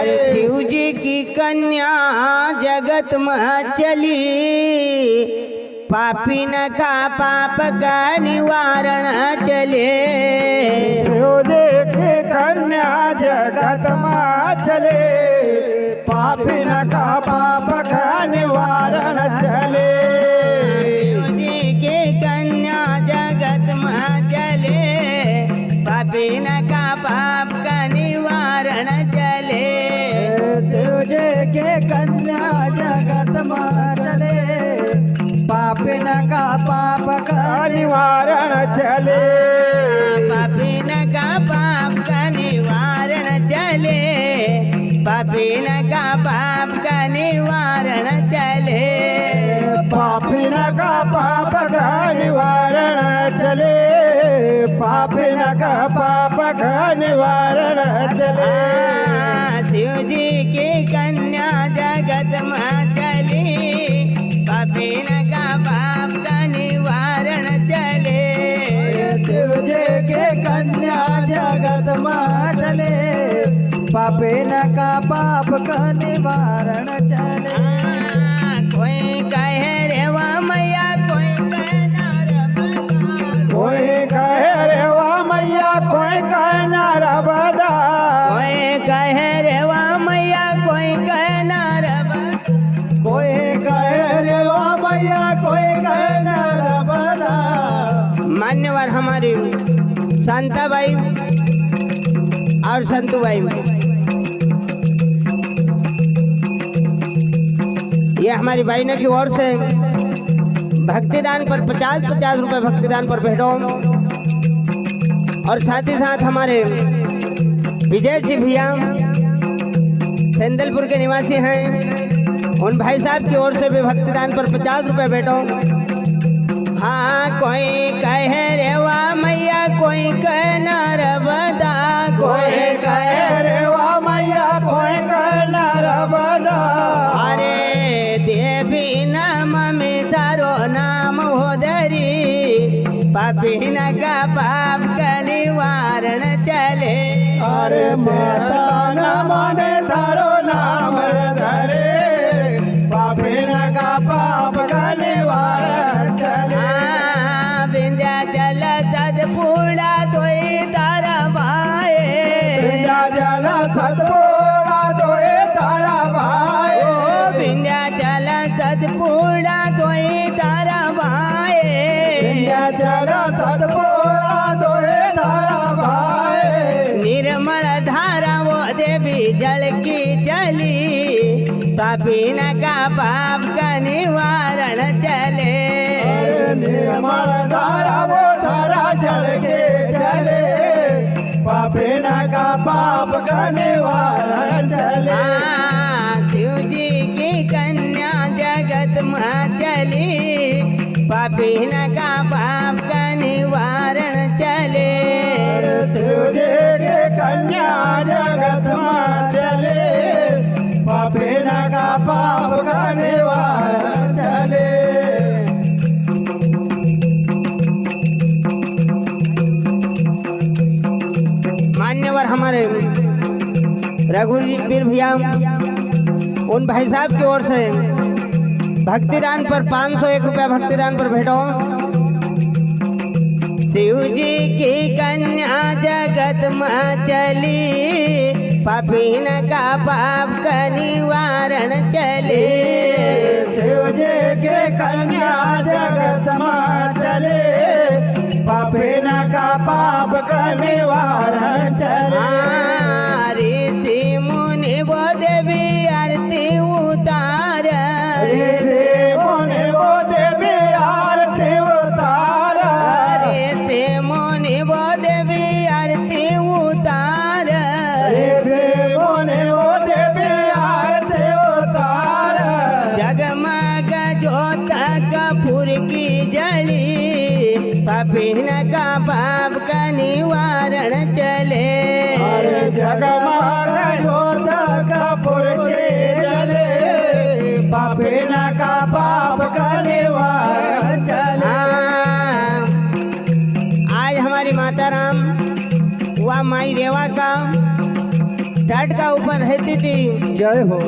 अरे शिव जी की कन्या जगत में चली, पापी न का पाप का निवारण चले। शिव जी की कन्या जगत में चले, पापी न का पाप का निवारण चले। शिव जी की कन्या जगत में चले, पापी न का पाप का निवारण चले। शिव जी की कन्या जगत में चले, पापी न का पाप का निवारण चले। पापी न का पाप का निवारण चले, पापी न का पाप का निवारण चले। पापी न का पाप का निवारण चले, पापी न का पाप का निवारण चले। शिव जी की कन्या जगत में चली, पापी न का पाप का निवारण चले। शिव जी के कन्या जगत में चले, पापी न का पाप का निवारण चले। कोई कहे रे वाह मैया, कोई कहे नरबदा, कोई कहे रे वाह मैया, कोई कहे नरबदा, कोई कहे रे वाह मैया, कोई कहे नरबदा, कोई कहे रे वाह मैया, कोई कहे नरबदा। मान्यवर हमारी शांताबाई और संतूबाई, ये हमारी बहनों की ओर से भक्तिदान पर 50-50 रुपए भक्तिदान पर भेंटों, और साथ ही साथ हमारे विजय जी भैया सेंदलपुर के निवासी हैं, उन भाई साहब की ओर से भी भक्तिदान पर 50 रुपए भेंटों। हाँ, कोई कहे रे वाह मैया, कोई कहे नरबदा, कोई कहे रे वाह मैया, कोई कहे नरबदा। अरे देवी नाम में तारो नाम हो धरी, पापी न का पाप का निवारण चले। अरे माता न माने थारो नाम धरे, पापी न का पाप का निवारण चले। विंध्याचल सतपुड़ा तोई तारा भाई, विंध्याचल सतपुड़ा तोई तारा भाई, विंध्याचल सतपुड़ा तोई तारा भाई, विंध्याचल सतपुड़ा तोई तारा भाई। निर्मल धारा वो देवी जल की चली, पापी न का पाप का निवारण चले। निर्मल धारा वो धारा जल के चले, पापी न का पाप का निवारण चले। शिव जी की कन्या जगत में चली, पापी न का पाप का निवारण चले। शिव जी के कन्या जगत में चले, पापी न का पाप का निवारण चले। मान्यवर हमारे रघुवीर भैया, उन भाई साहब की ओर से भक्तिदान पर 501 रुपया भक्तिदान पर भेंटों। शिव जी की कन्या जगत में चली, पापी न का पाप का निवारण चले। शिव जी के कन्या जगत में चले, पापी न का पाप का निवारण चले। ऋषि मुनि वो देवी आरती उतार, ऋषि मुनि वो देवी आरती उतार, ऋषि मुनि वो देवी आरती उतार, ऋषि मुनि वो देवी आरती उतार। जगमग ज्योत कपूर की जली, पापी न का पाप का निवारण चले। जगमग ज्योत कपूर की जले, पापी न का पाप का निवारण चले। आज हमारी माता राम व माई रेवा का घाट का ऊपर रहती थी। जय हो।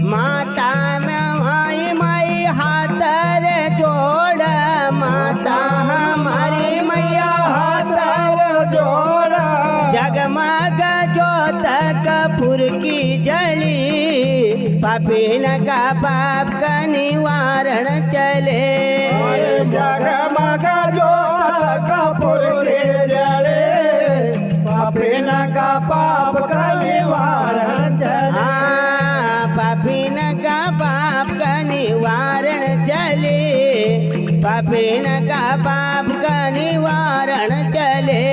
माता में माई माई हाथ रे जोड़, माता हमारी मैया हाथ रे जोड़ा जगमग जोत कपूर की जली, पापीन का पाप का निवारण चले। जगमग जोत कपूर के जले, पापीन का पाप का निवारण चले। पापीन का पाप का निवारण चले, पापीन का पाप का निवारण चले।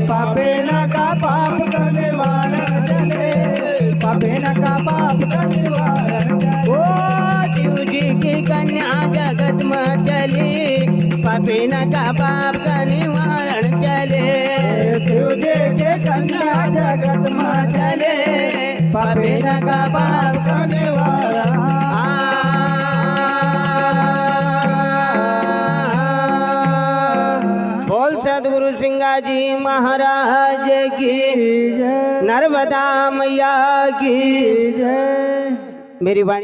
पापीन का पाप का निवारण चले, पापीन का पाप का निवारण चले। ओ शिव जी की कन्या जगत में चली, पापीन का पाप का निवारण चले। शिव जी के कन्या जगत में चले, पापीन का पाप का निवारण। बोल सदगुरु सिंगा जी महाराज की जय, नर्मदा मैया की जय। मेरी वाणी